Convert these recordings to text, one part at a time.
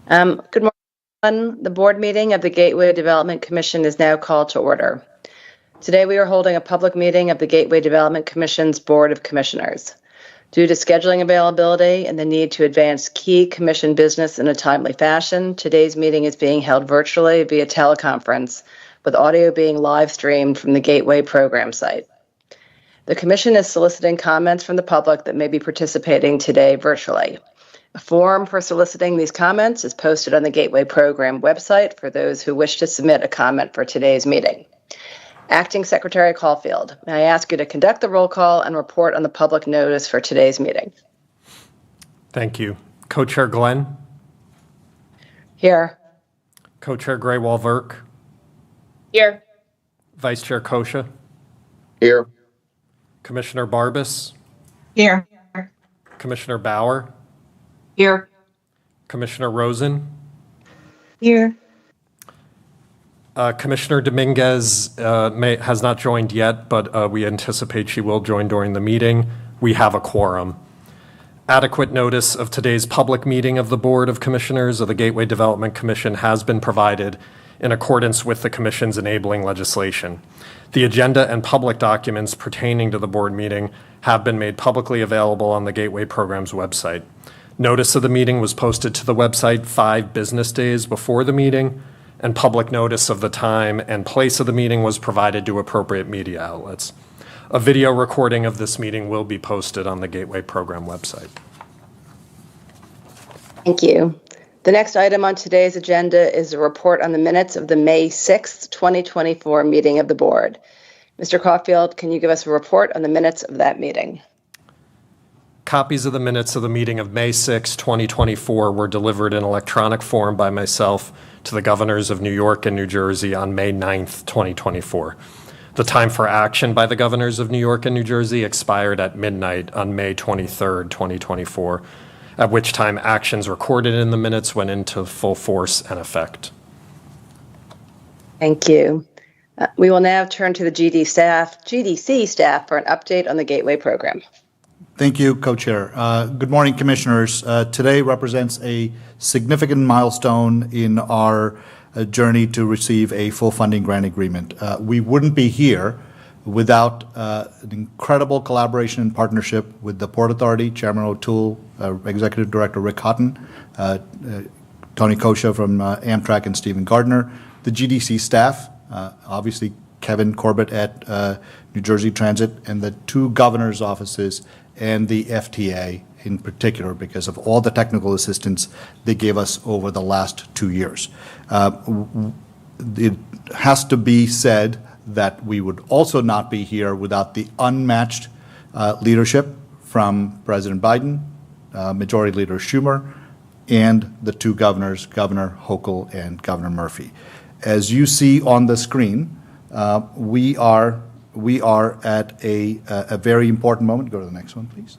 Good morning, everyone. The board meeting of the Gateway Development Commission is now called to order. Today we are holding a public meeting of the Gateway Development Commission's Board of Commissioners. Due to scheduling availability and the need to advance key commission business in a timely fashion, today's meeting is being held virtually via teleconference, with audio being live streamed from the Gateway program site. The Commission is soliciting comments from the public that may be participating today virtually. A form for soliciting these comments is posted on the Gateway program website for those who wish to submit a comment for today's meeting. Acting Secretary Caulfield, may I ask you to conduct the roll call and report on the public notice for today's meeting? Thank you. Co-Chair Glenn? Here. Co-Chair Graywall-Verk? Here. Vice Chair Kosha? Here. Commissioner Barbas? Here. Commissioner Bauer? Here. Commissioner Rosen? Here. Commissioner Dominguez has not joined yet, but we anticipate she will join during the meeting. We have a quorum. Adequate notice of today's public meeting of the Board of Commissioners of the Gateway Development Commission has been provided in accordance with the Commission's enabling legislation. The agenda and public documents pertaining to the board meeting have been made publicly available on the Gateway Program's website. Notice of the meeting was posted to the website 5 business days before the meeting, and public notice of the time and place of the meeting was provided to appropriate media outlets. A video recording of this meeting will be posted on the Gateway Program website. Thank you. The next item on today's agenda is a report on the minutes of the May 6th, 2024 meeting of the board. Mr. Caulfield, can you give us a report on the minutes of that meeting? Copies of the minutes of the meeting of May 6, 2024 were delivered in electronic form by myself to the governors of New York and New Jersey on May 9th, 2024. The time for action by the governors of New York and New Jersey expired at midnight on May 23rd, 2024, at which time actions recorded in the minutes went into full force and effect. Thank you. We will now turn to the GDC staff for an update on the Gateway program. Thank you, Co-Chair. Good morning, Commissioners. Today represents a significant milestone in our journey to receive a full funding grant agreement. We wouldn't be here without an incredible collaboration and partnership with the Port Authority, Chairman O'Toole, Executive Director Rick Houghton, Tony Kosha from Amtrak, and Stephen Gardner, the GDC staff, obviously Kevin Corbett at New Jersey Transit, and the 2 governors' offices and the FTA in particular, because of all the technical assistance they gave us over the last 2 years. It has to be said that we would also not be here without the unmatched leadership from President Biden, Majority Leader Schumer, and the 2 governors, Governor Hochul and Governor Murphy. As you see on the screen, we are at a very important moment. Go to the next one, please.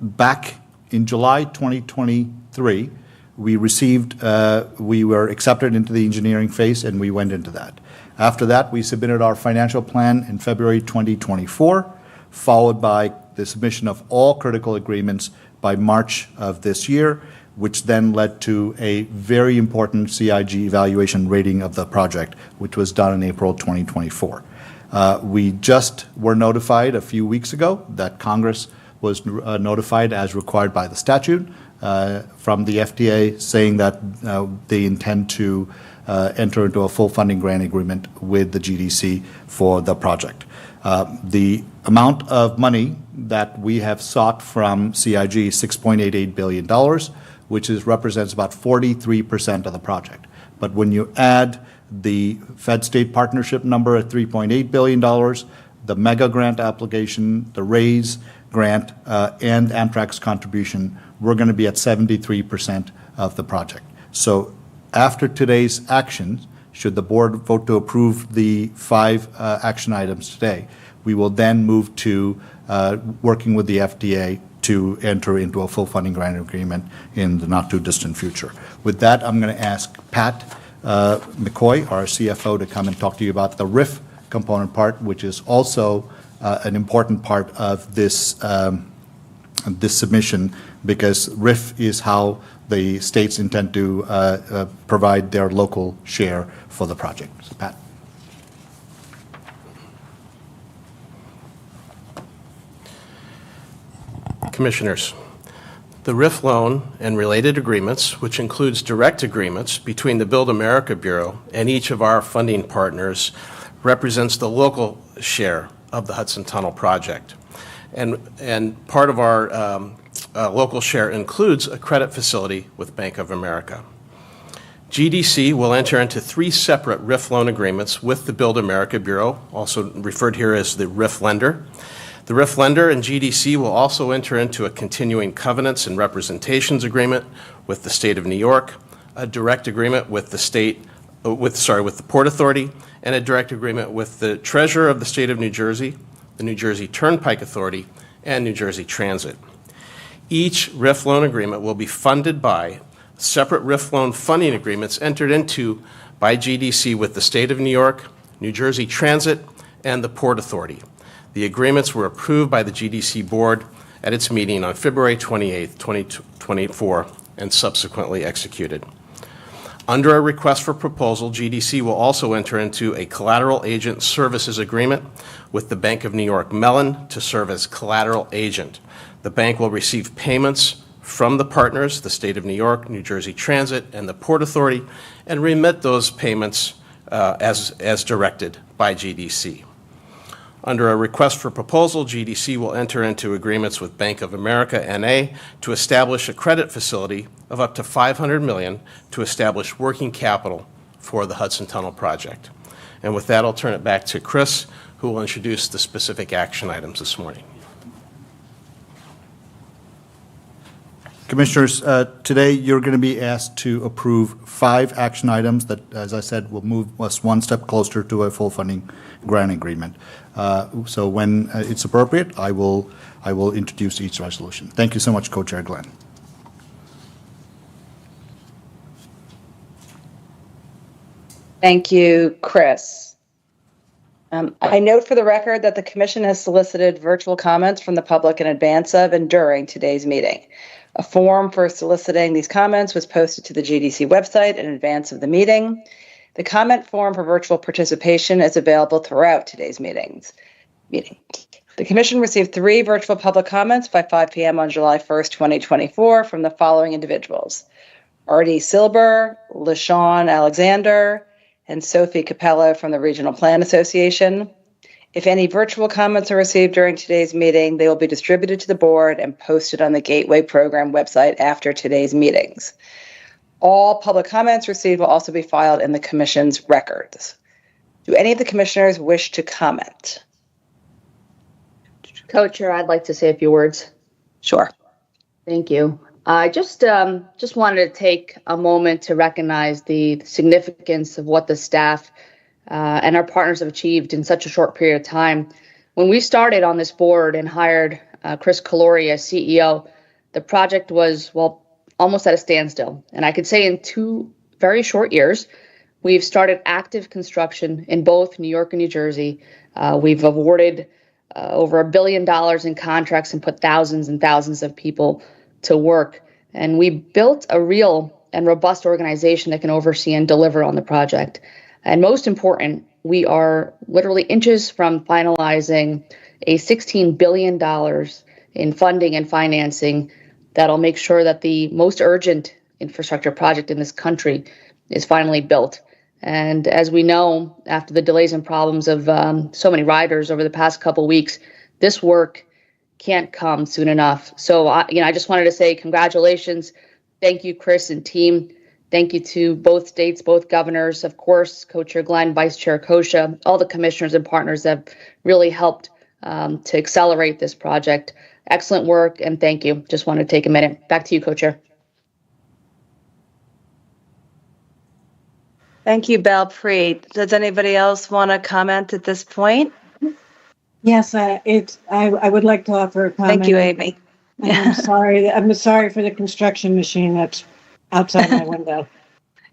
Back in July 2023, we were accepted into the engineering phase, and we went into that. After that, we submitted our financial plan in February 2024, followed by the submission of all critical agreements by March of this year, which then led to a very important CIG evaluation rating of the project, which was done in April 2024. We just were notified a few weeks ago that Congress was notified as required by the statute from the FTA, saying that they intend to enter into a full funding grant agreement with the GDC for the project. The amount of money that we have sought from CIG is $6.88 billion, which represents about 43% of the project. But when you add the Fed-State partnership number at $3.8 billion, the mega grant application, the RAISE grant, and Amtrak's contribution, we're going to be at 73% of the project. So after today's actions, should the board vote to approve the 5 action items today, we will then move to working with the FDA to enter into a full funding grant agreement in the not too distant future. With that, I'm going to ask Pat McCoy, our CFO, to come and talk to you about the RIF component part, which is also an important part of this this submission, because RIF is how the states intend to provide their local share for the project. So, Pat. Commissioners, the RIF loan and related agreements, which includes direct agreements between the Build America Bureau and each of our funding partners, represents the local share of the Hudson Tunnel project. And part of our local share includes a credit facility with Bank of America. GDC will enter into 3 separate RIF loan agreements with the Build America Bureau, also referred here as the RIF lender. The RIF lender and GDC will also enter into a continuing covenants and representations agreement with the state of New York, a direct agreement with the the Port Authority, and a direct agreement with the Treasurer of the state of New Jersey, the New Jersey Turnpike Authority, and New Jersey Transit. Each RIF loan agreement will be funded by separate RIF loan funding agreements entered into by GDC with the state of New York, New Jersey Transit, and the Port Authority. The agreements were approved by the GDC Board at its meeting on February 28, 2024, and subsequently executed. Under a request for proposal, GDC will also enter into a collateral agent services agreement with the Bank of New York Mellon to serve as collateral agent. The bank will receive payments from the partners, the state of New York, New Jersey Transit, and the Port Authority, and remit those payments as directed by GDC. Under a request for proposal, GDC will enter into agreements with Bank of America, N.A. to establish a credit facility of up to $500 million to establish working capital for the Hudson Tunnel project. And with that, I'll turn it back to Chris, who will introduce the specific action items this morning. Commissioners, today you're going to be asked to approve 5 action items that, as I said, will move us one step closer to a full funding grant agreement. So when it's appropriate, I will introduce each resolution. Thank you so much, Co-Chair Glenn. Thank you, Chris. I note for the record that the Commission has solicited virtual comments from the public in advance of and during today's meeting. A form for soliciting these comments was posted to the GDC website in advance of the meeting. The comment form for virtual participation is available throughout today's meeting. The Commission received 3 virtual public comments by 5 p.m. on July 1st, 2024 from the following individuals: R.D. Silber, LaShawn Alexander, and Sophie Capello from the Regional Plan Association. If any virtual comments are received during today's meeting, they will be distributed to the board and posted on the Gateway Program website after today's meetings. All public comments received will also be filed in the Commission's records. Do any of the Commissioners wish to comment? Co-Chair, I'd like to say a few words. Sure. Thank you. I just wanted to take a moment to recognize the significance of what the staff and our partners have achieved in such a short period of time. When we started on this board and hired Chris Calori as CEO, the project was, well, almost at a standstill. And I could say in 2 very short years, we've started active construction in both New York and New Jersey. We've awarded over $1 billion in contracts and put thousands and thousands of people to work. And we built a real and robust organization that can oversee and deliver on the project. And most important, we are literally inches from finalizing a $16 billion in funding and financing that'll make sure that the most urgent infrastructure project in this country is finally built. And as we know, after the delays and problems of so many riders over the past couple weeks, this work can't come soon enough. So, I just wanted to say congratulations. Thank you, Chris and team. Thank you to both states, both governors, of course, Co-Chair Glenn, Vice Chair Kosha, all the commissioners and partners that have really helped to accelerate this project. Excellent work, and thank you. Just wanted to take a minute. Back to you, Co-Chair. Thank you, Balpreet. Does anybody else want to comment at this point? Yes, I would like to offer a comment. Thank you, Amy. I'm sorry for the construction machine that's outside my window.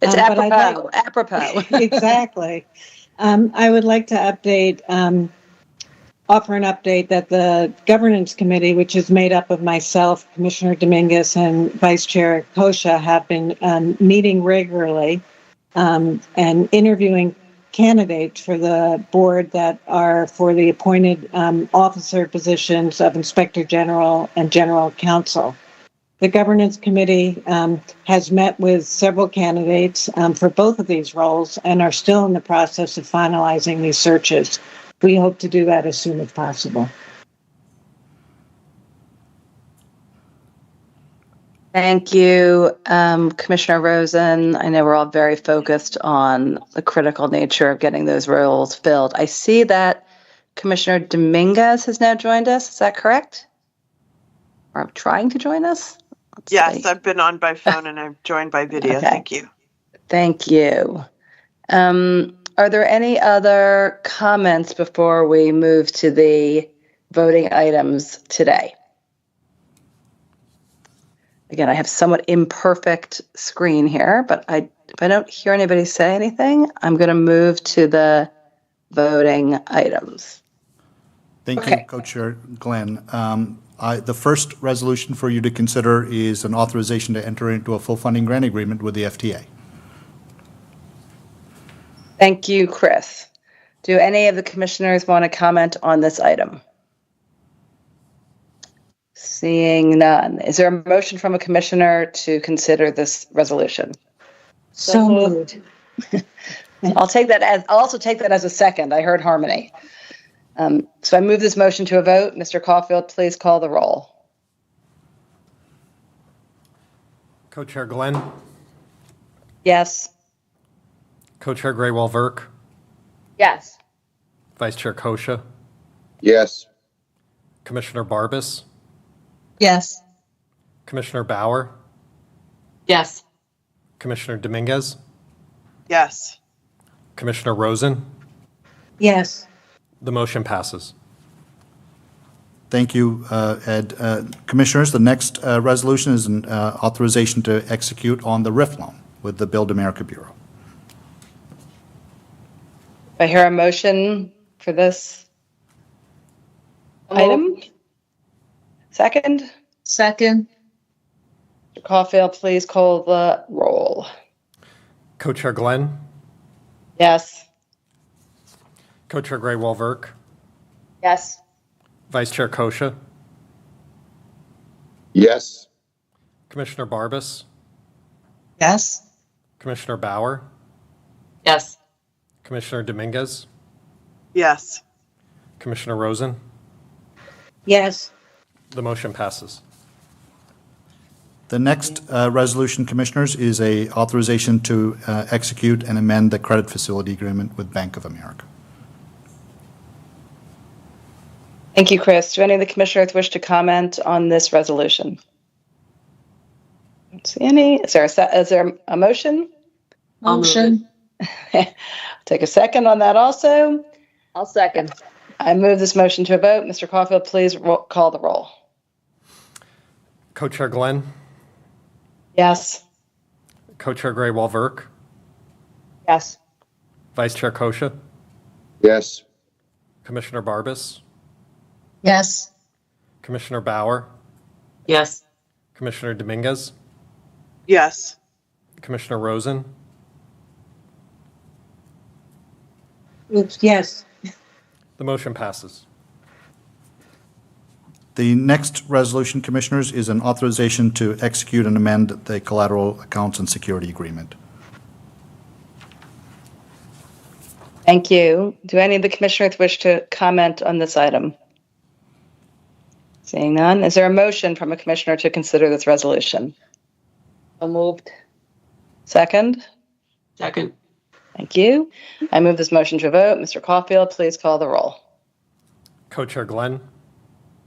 It's apropos. Exactly. I would like to update offer an update that the governance committee, which is made up of myself, Commissioner Dominguez, and Vice Chair Kosha, have been meeting regularly and interviewing candidates for the board that are for the appointed officer positions of Inspector General and General Counsel. The governance committee has met with several candidates for both of these roles and are still in the process of finalizing these searches. We hope to do that as soon as possible. Thank you, Commissioner Rosen. I know we're all very focused on the critical nature of getting those roles filled. I see that Commissioner Dominguez has now joined us. Is that correct? Or trying to join us? Yes, I've been on by phone and I've joined by video. Okay. Thank you. Thank you. Are there any other comments before we move to the voting items today? Again, I have somewhat imperfect screen here, but if I don't hear anybody say anything, I'm going to move to the voting items. Thank Okay. you, Co-Chair Glenn. The first resolution for you to consider is an authorization to enter into a full funding grant agreement with the FTA. Thank you, Chris. Do any of the commissioners want to comment on this item? Seeing none. Is there a motion from a commissioner to consider this resolution? So moved. I'll also take that as a second. I heard harmony. So I move this motion to a vote. Mr. Caulfield, please call the roll. Co-Chair Glenn, Yes. Co-Chair Graywall-Verk, Yes. Vice Chair Kosha, Yes. Commissioner Barbas, Yes. Commissioner Bauer, Yes. Commissioner Dominguez, Yes. Commissioner Rosen. Yes. The motion passes. Thank you, Ed. Commissioners, the next resolution is an authorization to execute on the RIF loan with the Build America Bureau. I hear a motion for this item. Second. Second. Mr. Caulfield, please call the roll. Co-Chair Glenn, Yes. Co-Chair Graywall-Verk, Yes. Vice Chair Kosha, Yes. Commissioner Barbas, Yes. Commissioner Bauer, Yes. Commissioner Dominguez, Yes. Commissioner Rosen. Yes. The motion passes. The next resolution, Commissioners, is a authorization to execute and amend the credit facility agreement with Bank of America. Thank you, Chris. Do any of the commissioners wish to comment on this resolution? Don't see any. Is there a motion? Motion. Take a second on that also. I'll second. I move this motion to a vote. Mr. Caulfield, please call the roll. Co-Chair Glenn, Yes. Co-Chair Graywall-Verk, Yes. Vice Chair Kosha, Yes. Commissioner Barbas, Yes. Commissioner Bauer, Yes. Commissioner Dominguez, Yes. Commissioner Rosen. Oops, yes. The motion passes. The next resolution, Commissioners, is an authorization to execute and amend the collateral accounts and security agreement. Thank you. Do any of the commissioners wish to comment on this item? Seeing none, is there a motion from a commissioner to consider this resolution? So moved. Second? Second. Thank you. I move this motion to a vote. Mr. Caulfield, please call the roll. Co-Chair Glenn,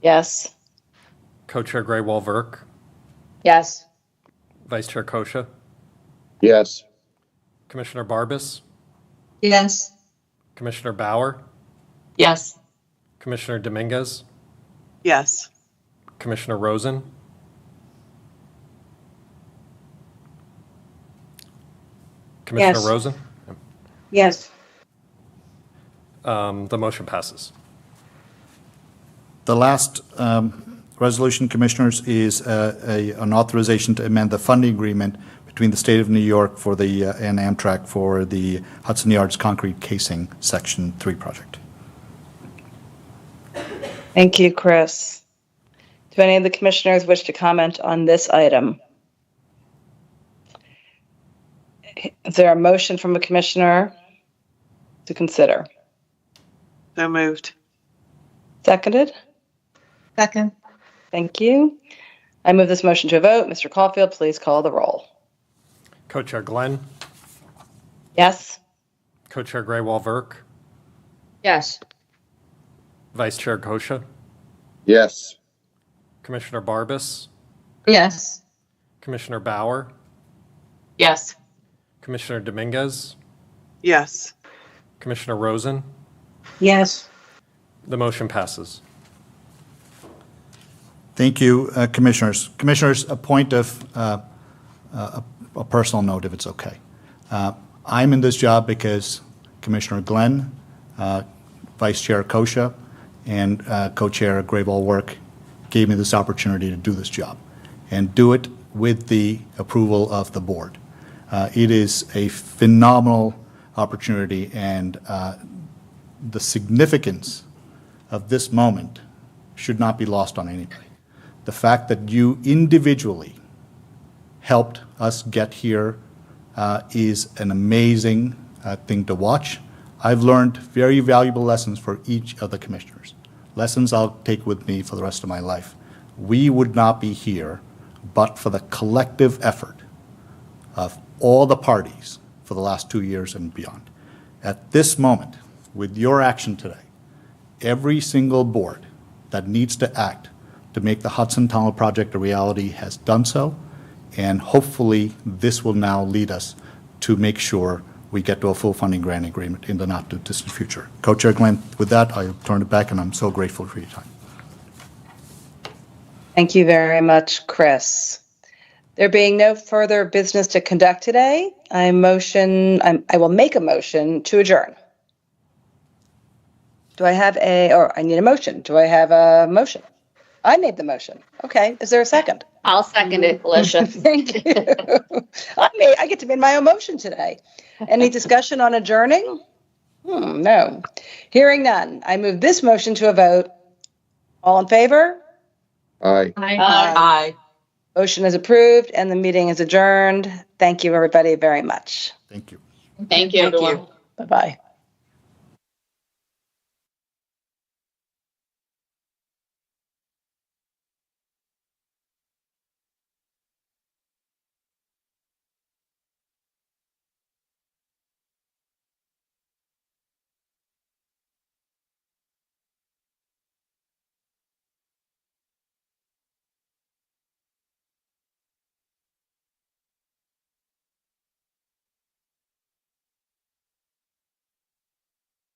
Yes. Co-Chair Graywall-Verk, Yes. Vice Chair Kosha, Yes. Commissioner Barbas, Yes. Commissioner Bauer, Yes. Commissioner Dominguez, Yes. Commissioner Rosen. Commissioner Yes. Rosen. Yes. The motion passes. The last resolution, Commissioners, is an authorization to amend the funding agreement between the State of New York for the and Amtrak for the Hudson Yards Concrete Casing Section 3 project. Thank you, Chris. Do any of the commissioners wish to comment on this item? Is there a motion from a commissioner to consider? So moved. Seconded? Second. Thank you. I move this motion to a vote. Mr. Caulfield, please call the roll. Co-Chair Glenn, Yes? Co-Chair Graywall-Verk, Yes. Vice Chair Kosha, Yes. Commissioner Barbas, Yes. Commissioner Bauer, Yes. Commissioner Dominguez, Yes. Commissioner Rosen. Yes. The motion passes. Thank you, Commissioners. Commissioners, a point of a personal note, if it's okay. I'm in this job because Commissioner Glenn, Vice Chair Kosha, and Co-Chair Grayball-Verk gave me this opportunity to do this job and do it with the approval of the board. It is a phenomenal opportunity, and the significance of this moment should not be lost on anybody. The fact that you individually helped us get here is an amazing thing to watch. I've learned very valuable lessons for each of the commissioners, lessons I'll take with me for the rest of my life. We would not be here but for the collective effort of all the parties for the last 2 years and beyond. At this moment, with your action today, every single board that needs to act to make the Hudson Tunnel project a reality has done so, and hopefully this will now lead us to make sure we get to a full funding grant agreement in the not-too-distant future. Co-Chair Glenn, with that, I turn it back, and I'm so grateful for your time. Thank you very much, Chris. There being no further business to conduct today, I will make a motion to adjourn. Do I have I need a motion. Do I have a motion? I made the motion. Okay, is there a second? I'll second it, Alicia. Thank you. I get to make my own motion today. Any discussion on adjourning? No. Hearing none, I move this motion to a vote. All in favor? Aye. Aye. Motion is approved and the meeting is adjourned. Thank you, everybody, very much. Thank you. Thank you, everyone. Bye-bye.